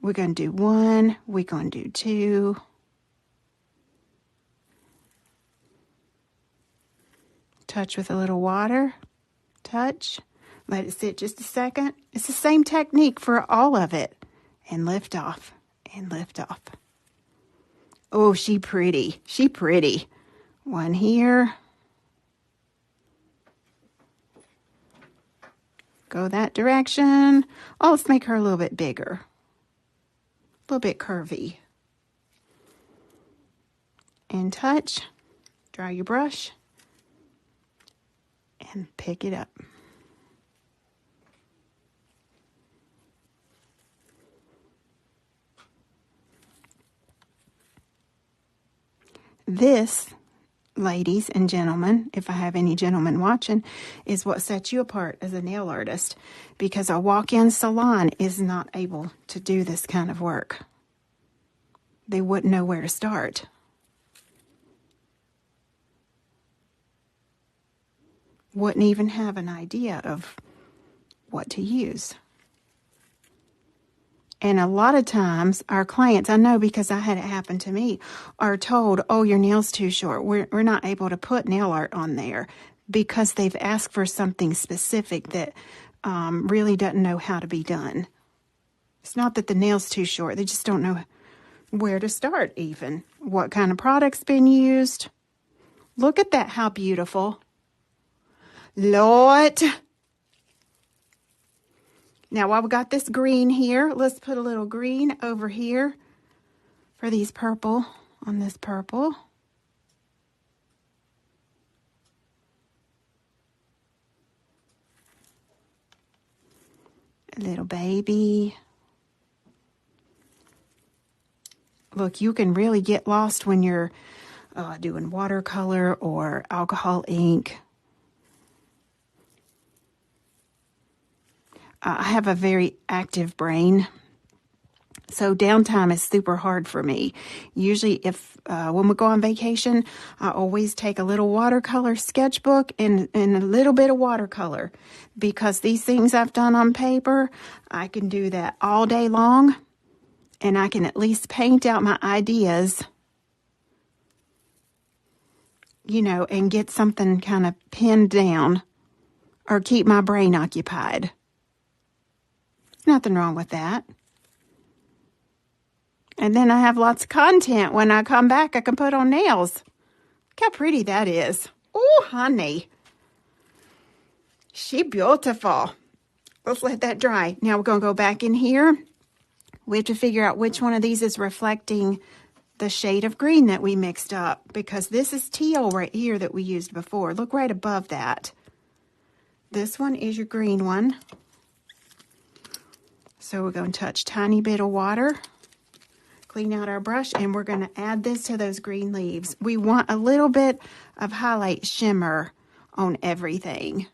We're going to do 1, we're going to do 2. Touch with a little water. Touch. Let it sit just a second. It's the same technique for all of it. And lift off. And lift off. Oh, she pretty. She pretty. 1 here. Go that direction. Oh, let's make her a little bit bigger. A little bit curvy. And touch. Dry your brush. And pick it up. This, ladies and gentlemen, if I have any gentlemen watching, is what sets you apart as a nail artist, because a walk-in salon is not able to do this kind of work. They wouldn't know where to start. Wouldn't even have an idea of what to use. And a lot of times our clients, I know because I had it happen to me, are told, oh, your nail's too short. We're not able to put nail art on there because they've asked for something specific that really doesn't know how to be done. It's not that the nail's too short. They just don't know where to start even. What kind of product's been used. Look at that, how beautiful. Lord. Now, while we got this green here, let's put a little green over here for these purple, on this purple. A little baby. Look, you can really get lost when you're doing watercolor or alcohol ink. I have a very active brain, so downtime is super hard for me. Usually when we go on vacation, I always take a little watercolor sketchbook and a little bit of watercolor, because these things I've done on paper, I can do that all day long, and I can at least paint out my ideas, you know, and get something kind of pinned down or keep my brain occupied. Nothing wrong with that. And then I have lots of content. When I come back, I can put on nails. Look how pretty that is. Oh, honey. She beautiful. Let's let that dry. Now we're going to go back in here. We have to figure out which one of these is reflecting the shade of green that we mixed up, because this is teal right here that we used before. Look right above that. This one is your green one. So we're going to touch tiny bit of water, clean out our brush, and we're going to add this to those green leaves. We want a little bit of highlight shimmer on everything.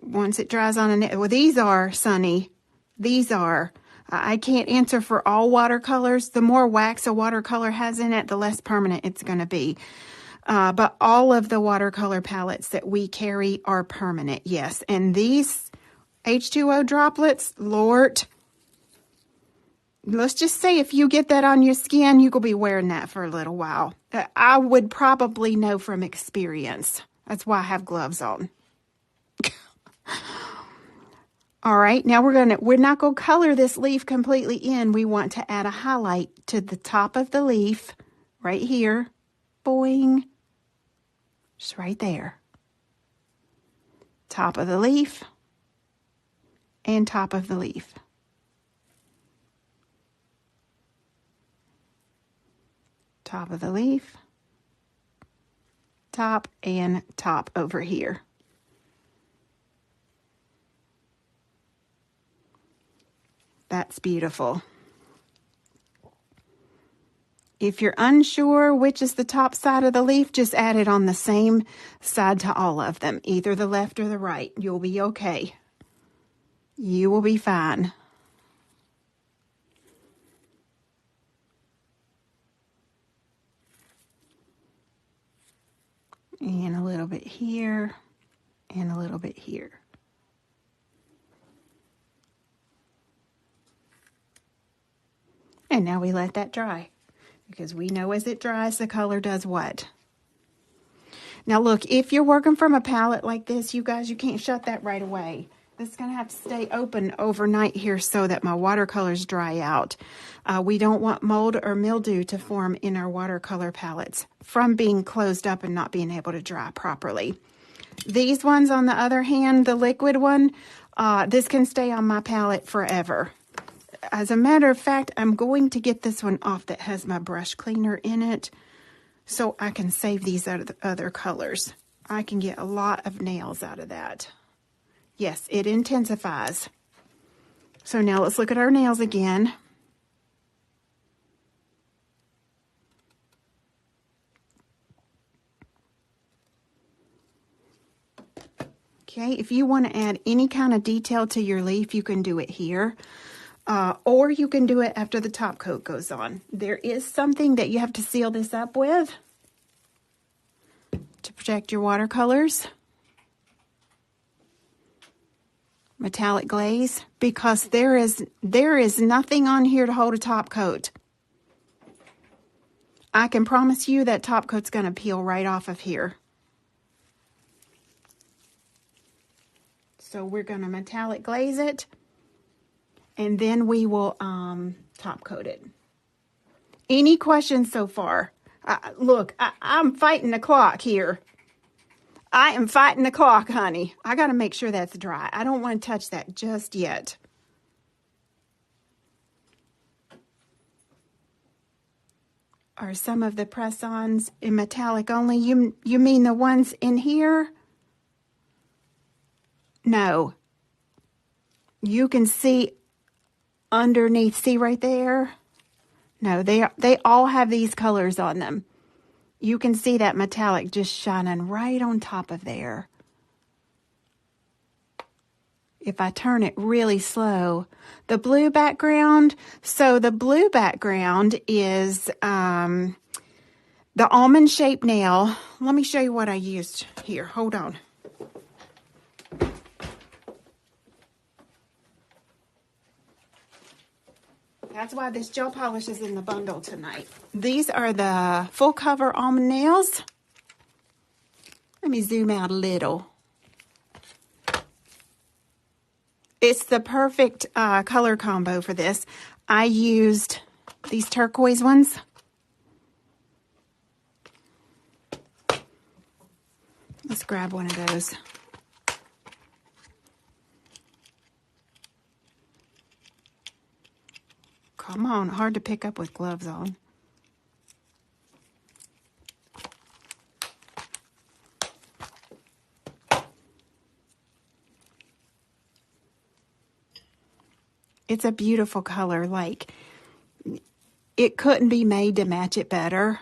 Once it dries on well, these are, Sunny, these are, I can't answer for all watercolors. The more wax a watercolor has in it, the less permanent it's going to be. But all of the watercolor palettes that we carry are permanent, yes. And these H2O droplets, Lord, let's just say if you get that on your skin, you could be wearing that for a little while. I would probably know from experience. That's why I have gloves on. All right, now we're not going to color this leaf completely in. We want to add a highlight to the top of the leaf right here. Boing. Just right there. Top of the leaf and top of the leaf. Top of the leaf. Top and top over here. That's beautiful. If you're unsure which is the top side of the leaf, just add it on the same side to all of them, either the left or the right. You'll be okay. You will be fine. And a little bit here, and a little bit here. And now we let that dry, because we know as it dries, the color does what? Now look, if you're working from a palette like this, you guys, you can't shut that right away. This is going to have to stay open overnight here so that my watercolors dry out. We don't want mold or mildew to form in our watercolor palettes from being closed up and not being able to dry properly. These ones, on the other hand, the liquid one, this can stay on my palette forever. As a matter of fact, I'm going to get this one off that has my brush cleaner in it so I can save these other colors. I can get a lot of nails out of that. Yes, it intensifies. So now let's look at our nails again. Okay, if you want to add any kind of detail to your leaf, you can do it here. Or you can do it after the top coat goes on. There is something that you have to seal this up with to protect your watercolors. Metallic glaze, because there is nothing on here to hold a top coat. I can promise you that top coat's going to peel right off of here. So we're going to metallic glaze it, and then we will top coat it. Any questions so far? Look, I'm fighting the clock here. I am fighting the clock, honey. I got to make sure that's dry. I don't want to touch that just yet. Are some of the press-ons in metallic only? You mean the ones in here? No. You can see underneath. See right there? No, they all have these colors on them. You can see that metallic just shining right on top of there. If I turn it really slow, the blue background, so the blue background is the almond shaped nail. Let me show you what I used here. Hold on. That's why this gel polish is in the bundle tonight. These are the full cover almond nails. Let me zoom out a little. It's the perfect color combo for this. I used these turquoise ones. Let's grab one of those. Come on, hard to pick up with gloves on. It's a beautiful color. Like, it couldn't be made to match it better.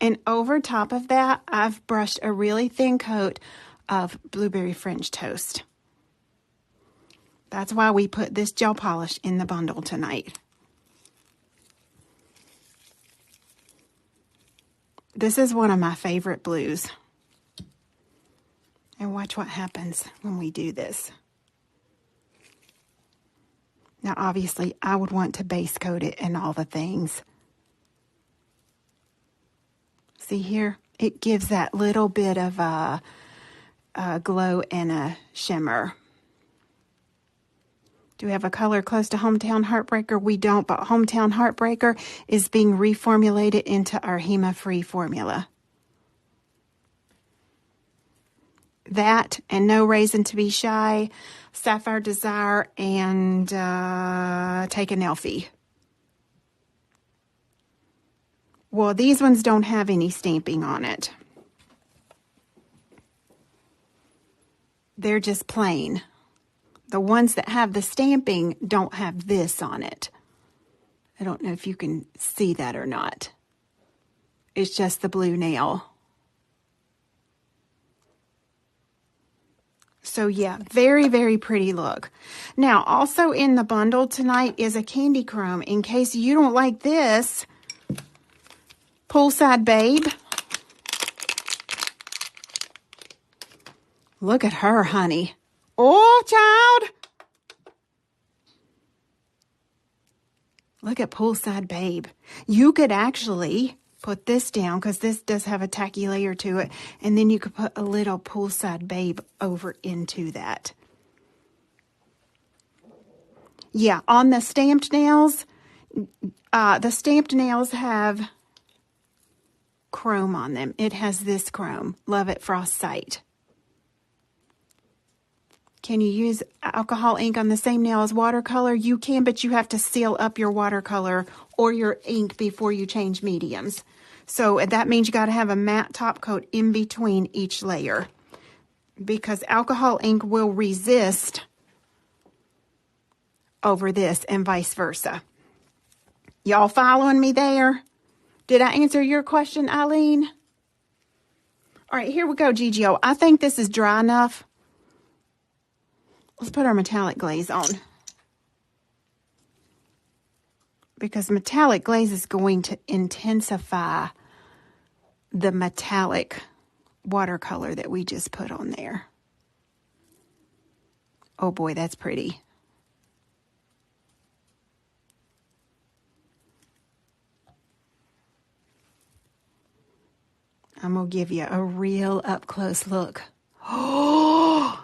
And over top of that, I've brushed a really thin coat of blueberry French toast. That's why we put this gel polish in the bundle tonight. This is one of my favorite blues. And watch what happens when we do this. Now, obviously, I would want to base coat it and all the things. See here? It gives that little bit of a glow and a shimmer. Do we have a color close to Hometown Heartbreaker? We don't, but Hometown Heartbreaker is being reformulated into our HEMA-free formula. That and No Reason to Be Shy, Sapphire Desire, and Take a Nelfie. Well, these ones don't have any stamping on it. They're just plain. The ones that have the stamping don't have this on it. I don't know if you can see that or not. It's just the blue nail. So yeah, very, very pretty look. Now, also in the bundle tonight is a candy chrome. In case you don't like this, Poolside Babe. Look at her, honey. Oh, child. Look at Poolside Babe. You could actually put this down because this does have a tacky layer to it. And then you could put a little Poolside Babe over into that. Yeah, on the stamped nails have chrome on them. It has this chrome. Love It Frost Sight. Can you use alcohol ink on the same nail as watercolor? You can, but you have to seal up your watercolor or your ink before you change mediums. So that means you got to have a matte top coat in between each layer because alcohol ink will resist over this and vice versa. Y'all following me there? Did I answer your question, Eileen? All right, here we go, GGO. I think this is dry enough. Let's put our metallic glaze on. Because metallic glaze is going to intensify the metallic watercolor that we just put on there. Oh boy, that's pretty. I'm going to give you a real up-close look. Oh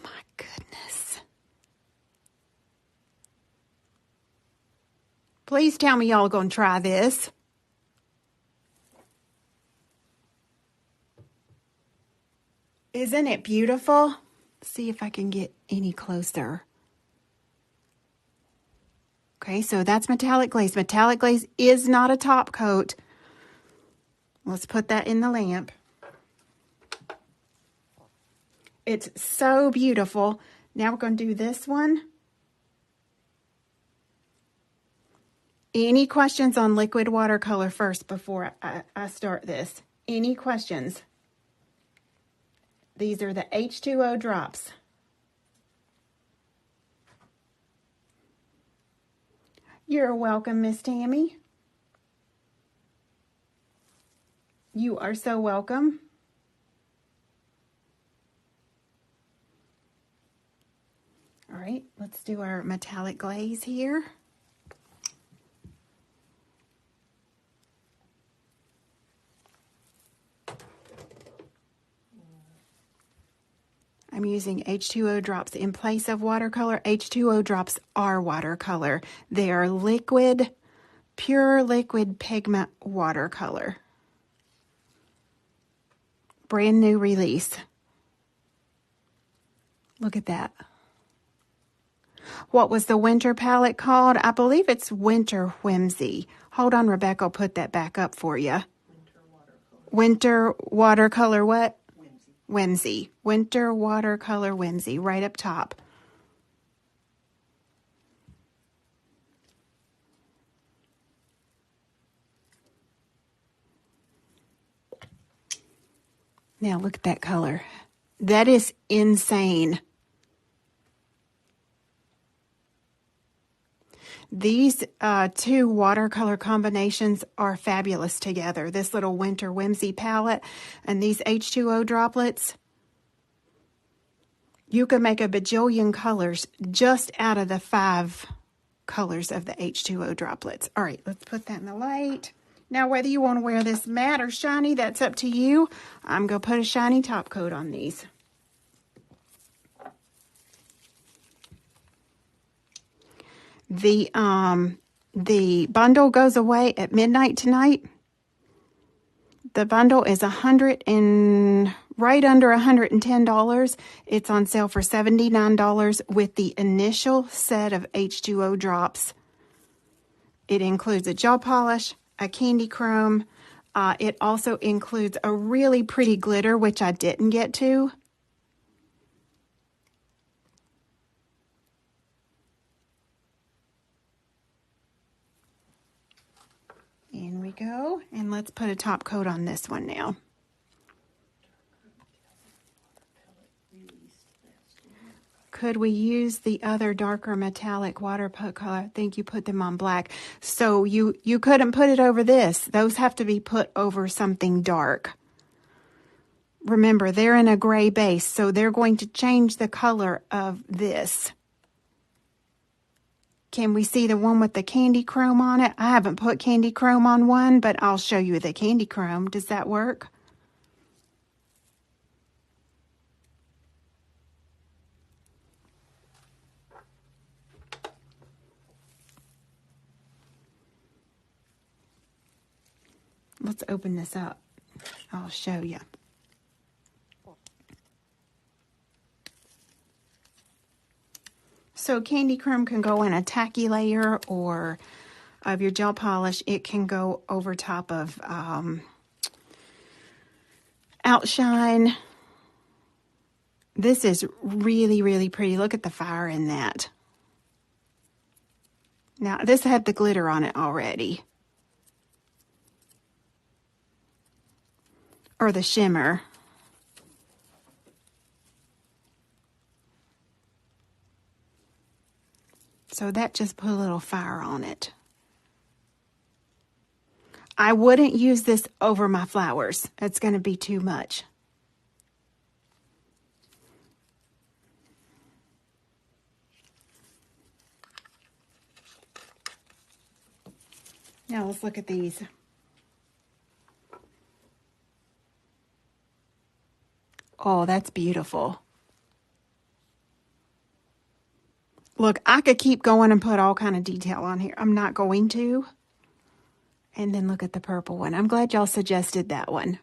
my goodness. Please tell me y'all going to try this. Isn't it beautiful? See if I can get any closer. Okay, so that's metallic glaze. Metallic glaze is not a top coat. Let's put that in the lamp. It's so beautiful. Now we're going to do this one. Any questions on liquid watercolor first before I start this? Any questions? These are the H2O drops. You're welcome, Miss Tammy. You are so welcome. All right, let's do our metallic glaze here. I'm using H2O drops in place of watercolor. H2O drops are watercolor. They are liquid, pure liquid pigment watercolor. Brand new release. Look at that. What was the winter palette called? I believe it's Winter Whimsy. Hold on, Rebecca. I'll put that back up for you. Winter watercolor what? Whimsy. Winter watercolor whimsy. Right up top. Now look at that color. That is insane. These two watercolor combinations are fabulous together. This little Winter Whimsy palette and these H2O droplets. You can make a bajillion colors just out of the 5 colors of the H2O droplets. All right, let's put that in the light. Now, whether you want to wear this matte or shiny, that's up to you. I'm going to put a shiny top coat on these. The bundle goes away at midnight tonight. The bundle is right under $110. It's on sale for $79 with the initial set of H2O drops. It includes a gel polish, a candy chrome. It also includes a really pretty glitter, which I didn't get to. In we go, and let's put a top coat on this one now. Could we use the other darker metallic water color? I think you put them on black. So you couldn't put it over this. Those have to be put over something dark. Remember, they're in a gray base, so they're going to change the color of this. Can we see the one with the candy chrome on it? I haven't put candy chrome on one, but I'll show you the candy chrome. Does that work? Let's open this up. I'll show you. So candy chrome can go in a tacky layer or of your gel polish. It can go over top of Outshine. This is really, really pretty. Look at the fire in that. Now, this had the glitter on it already. Or the shimmer. So that just put a little fire on it. I wouldn't use this over my flowers. It's going to be too much. Now let's look at these. Oh, that's beautiful. Look, I could keep going and put all kind of detail on here. I'm not going to. And then look at the purple one. I'm glad y'all suggested that one.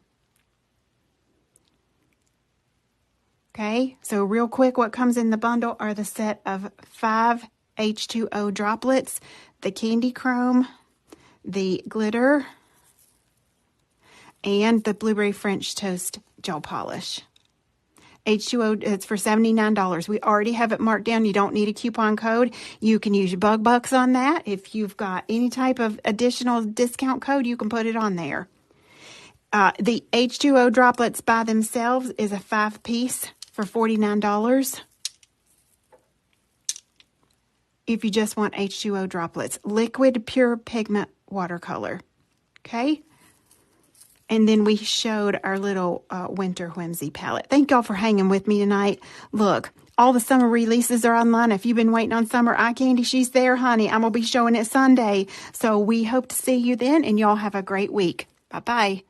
Okay, so real quick, what comes in the bundle are the set of 5 H2O droplets, the candy chrome, the glitter, and the blueberry French toast gel polish. H2O, it's for $79. We already have it marked down. You don't need a coupon code. You can use your bug bucks on that. If you've got any type of additional discount code, you can put it on there. The H2O droplets by themselves is a 5-piece for $49. If you just want H2O droplets. Liquid Pure Pigment Watercolor. Okay? And then we showed our little Winter Whimsy palette. Thank y'all for hanging with me tonight. Look, all the summer releases are online. If you've been waiting on summer eye candy, she's there, honey. I'm going to be showing it Sunday. So we hope to see you then, and y'all have a great week. Bye-bye.